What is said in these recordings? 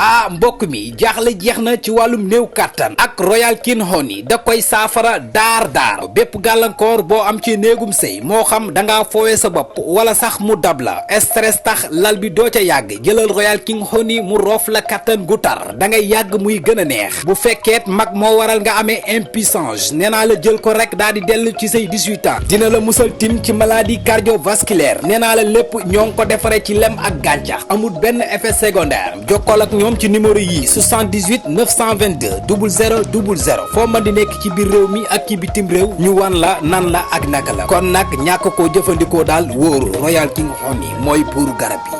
ah mbokk mi jaaxle jeex na ci wàllum néew kàttan ak Royal King Honey da koy saafara daar bépp gàllankoor boo am ci néegum sëy moo xam da ngaa foowee sa bopp wala sax mu dab la stress tax lal bi doo ca yàgg jëlal Royal King Honey mu roof la kàttan gu tar da ngay yàgg muy gën a neex bu fekkeet mag moo waral nga amee impuissance nee naa la jël ko rek daal di dellu ci say 18 ans dina la musal tim ci maladie cardiovasculaire nee naa la lépp ñoo ngi ko defaree ci lem ak gàncax amul benn effet secondaire jokkool ak ñoom ci numéro yii 78 922 00 00 foo mën di nekk ci biir réew mi ak ci bitim réew ñu wan la nan la ak naka la kon nag ñàkk koo jëfandikoo daal wóoru Royal King Honey mooy buuru garab yi.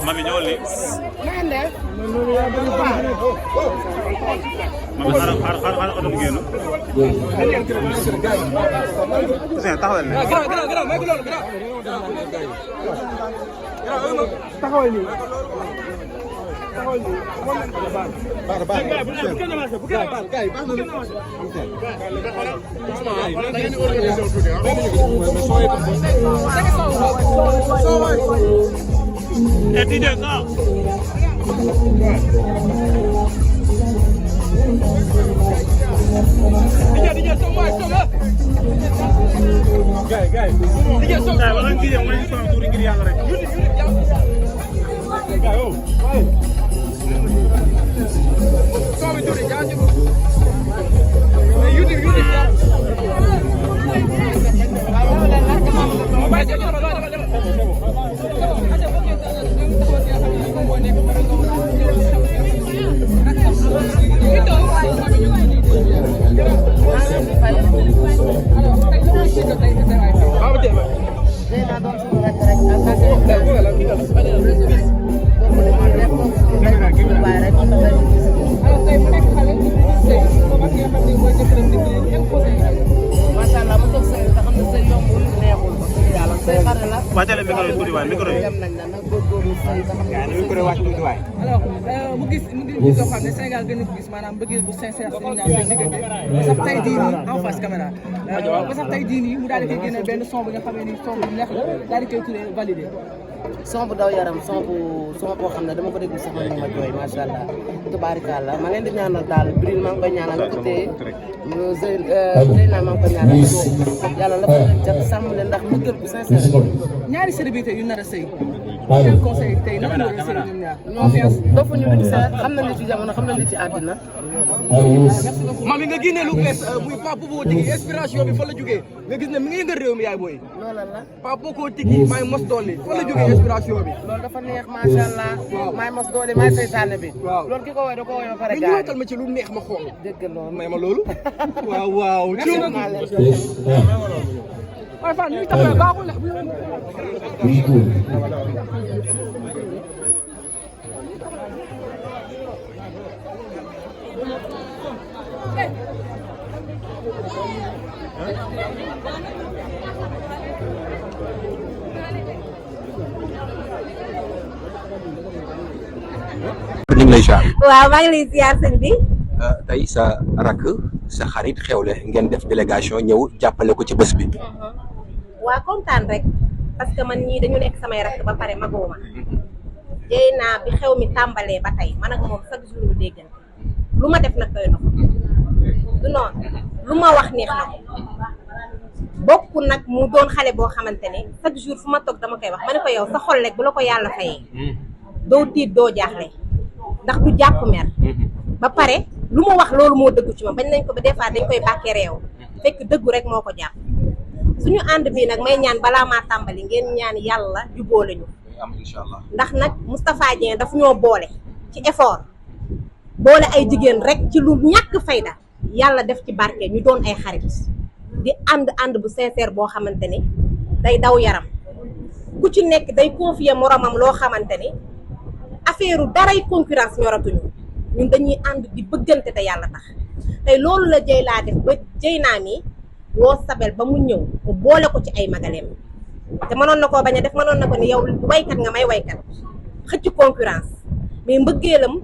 Mami ñëwal nii. Mami xaaral oto bu génn. Taxawal ne. taxawal nii. Wàccale micro yi tuuti waay micro yi. Alors mu gis loo xam ne Sénégal gën a ko gis maanaam bëggeel bu sincère si ñaar seen diggante ba sax tey jii nii en face caméra ba sax tey jii nii mu daal di koy génne benn son bi nga xam ne nii son bu neex la daal di koy turee validé. son bu daw yaram son boo xam ne dama ko déglu sax ma jooy macha allah tubaarikàlla ma leen di ñaanal daal Bril maa ngi koy ñaanal côté Zeyna maa ngi koy ñaanal yàlla la fa leen jàpp sàmm leen ndax bëggeel bu sincère. ñaari célébrité yu nar a sëy. quel conseil tey naka la war a sëy ñoom ñaar. confiance dofu ñu luñ seet xam nañ li ci jamono xam nañ li ci àddina. mami nga génne lu bees muy Pape Bouba Tiki inspiration bi fa la jógee nga gis ne mi ngi yëngal réew mi yaay booy. loolu la Pape Bouba Tiki maay mos dolli fa la jógee inspiration bi. loolu dafa neex macha allah. maay mos doole maay seytaane bi. waaw loolu ki ko woy da ko woy ba pare mais ñu wetal ma ci lu neex ma xool. dëgg loolu may ma loolu. waaw waaw. merci beaucoup. waaye Fane ñuy taxawee baaxul la. ñu ngi lay ziar. waaw maa ngi lay ziar sëñ bi. tey sa rakk sa xarit xewle ngeen def délégation ñëw jàppale ko ci bés bi. waa kontaan rek parce que man ñii dañu nekk samay rakk ba pare magoo ma jëy naa bi xew mi tàmbalee ba tey man ak moom chaque jour ñu déggante lu ma def nag doy na ko du noonu lu ma wax neex na ko bokk nag mu doon xale boo xamante ne chaque jour fu ma toog dama koy wax ma ne ko yow sa xol rek bu la ko yàlla fayee doo tiit doo jaaxle ndax du jàpp mer ba pare lu ma wax loolu moo dëggu ci ma bañ nañ ko ba des fois dañ koy bàkkee réew fekk dëggu rek moo ko jàpp suñu ànd bi nag may ñaan balaa maa tàmbali ngeen ñaan yàlla jubóole ñu inshallah ndax nag Moustapha Dieng daf ñoo boole ci effort boole ay jigéen rek ci lu ñàkk fayda yàlla def ci barke ñu doon ay xarit di ànd bu sincère boo xamante ni day daw yaram ku ci nekk day confier moromam loo xamante ni affaire daray concurrence ñoratuñu ñun dañuy ànd di bëggante te yàlla tax tey loolu la jëy laa def ba jëy naa mi woo Sabel ba mu ñëw mu boole ko ci ay magaleem te mënoon na koo bañ a def mënoon na ko ni yow waykat nga may waykat xëcc concurrence mais mbëggeelam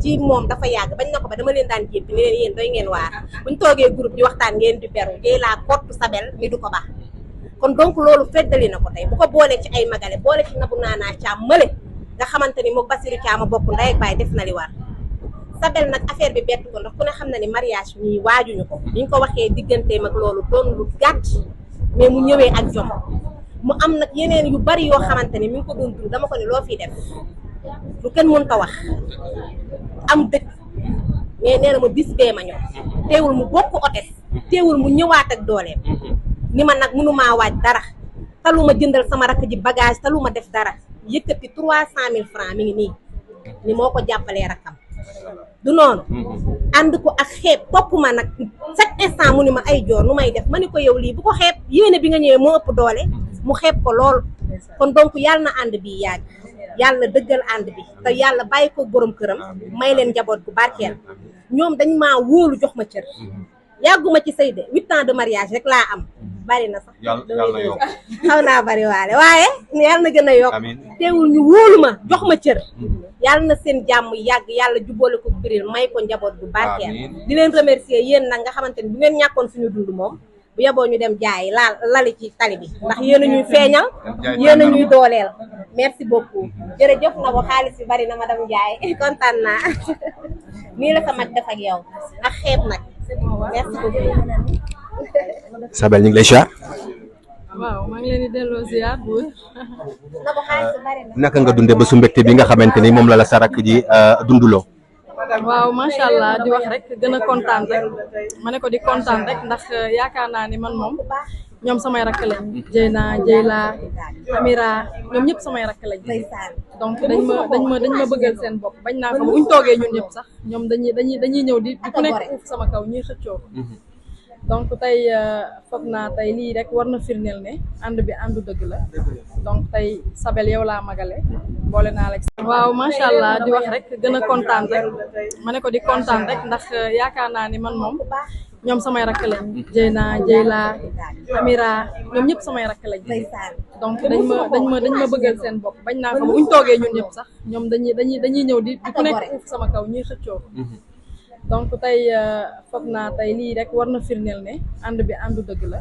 ci moom dafa yàgg bañ na ko ba dama leen daan jéppi ni leen yéen doy ngeen waar buñ toogee groupe di waxtaan ngeen di beru jëy laa kottu Sabel ni du ko baax kon donc loolu feddali na ko tey bu ko boolee ci ay magale boole ci Nabou Nana Thiam mële nga xamante ni moom Basirou Thiam a bokk ndey ak baay def na li war Sabel nag affaire bi bett ko ndax ku ne xam na ni mariage ñii waajuñu ko biñ ko waxee digganteem ak loolu doon lu gàtt mais mu ñëwee ak jom mu am nag yeneen yu bari yoo xamante ni mi ngi ko doon dund dama ko ni loo fiy def lu kenn mën ko wax am dëkk mais nee na ma bis bee ma ñëw teewul mu bokk otes teewul mu ñëwaat ak dooleem ni ma nag mënumaa waaj dara talu ma jëndal sama rakk ji bagage talu ma def dara yëkkati 300 000 francs mi ngi nii ni moo ko jàppalee rakkam du noonu ànd ko ak xeeb topp ma nag chaque instant mu ni ma ay joor nu may def ma ni ko yow lii bu ko xeeb yéene bi nga ñëwee moo ëpp doole mu xeeb ko lool kon donc yàlla na ànd bi yàgg yàlla dëggal ànd bi te yàlla bàyyi ko borom këram may leen njaboot gu barkeel ñoom dañ maa wóolu jox ma cër yàgguma ci sëy de 8 ans de mariage rek laa am bari na sax yàlla yokk xaw naa bari waale waaye yàlla na gën a yokk teewul ñu wóolu ma jox ma cër yàlla na seen jàmm yàgg yàlla jubboole ko biril may ko njaboot bu barkeel di leen remercier yéen nag nga xamante ni bu ngeen ñàkkoon suñu dund moom bu yeboo ñu dem jaay lali ci tali bi ndax yéen a ñuy feeñal yéen a ñuy dooleel merci beaucoup jërëjëf na ko xaalis bi bari na madame Ndiaye kontaan naa nii la sa mag def ak yow ak xeeb nag merci beaucoup Sabel ñu ngi lay ziar. waaw maa ngi leen di delloo ziar bu na ko xaalis bi bari na naka nga dundee ba su mbégte bi nga xamante ni moom la sa rakk ji dunduloo. waaw macha allah di wax rek gën a kontaan rek ma ne ko di kontaan rek ndax yaakaar naa ni man moom ñoom samay rakk lañ Jeyla Amira ñoom ñëpp samay rakk lañ donc dañ ma bëggal seen bopp bañ naa ko buñ toogee ñun ñëpp sax ñoom dañuy ñëw di ku nekk uuf sama kaw ñuy xëccoo donc tey foog naa tey lii rek war na firndeel ne ànd bi àndu dëgg la donc tey Sabel yow laa magale boole naa la. waaw macha allah di wax rek gën a kontaan rek ma ne ko di kontaan rek ndax yaakaar naa ni man moom ñoom samay rakk lañ Jeyla Amira ñoom ñëpp samay rakk lañ donc dañ ma bëggal seen bopp bañ naa ko buñ toogee ñun ñëpp sax ñoom dañuy ñëw di ku nekk uuf sama kaw ñuy xëccoo. donc tey foog naa tey lii rek war na firndeel ne ànd bi àndu dëgg la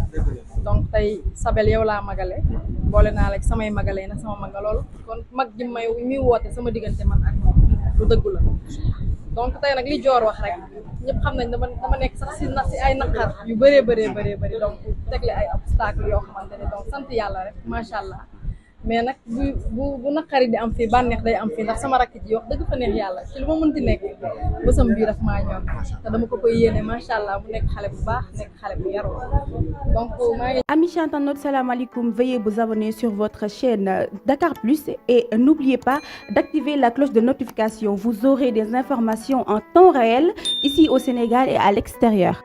donc tey Sabel yow laa magale boole naa la samay magale nag sama maga lool kon mag ji may muy woote sama diggante man ak moom lu dëggu la donc tey nag li joor wax rek ñëpp xam nañ dama nekk sax si ay naqar yu bëree donc tegle ay obstacle yoo xamante ne donc sant yàlla rek macha allah mais nag bu naqari di am fii bànneex day am fii ndax sama rakk ji wax dëgg fa neex yàlla ci lu ma mënti nekk bësam bii daf maa ñor te dama ko koy yéene macha allah mu nekk xale bu baax nekk xale bu yaru donc maa ngi. Amis internautes, salam alaikum. Veuillez vous abonner sur votre chaîne Dakar Plus et n'oubliez pas d'activer la cloche de notification. Vous aurez des informations en temps réel ici au Sénégal et à l'extérieur.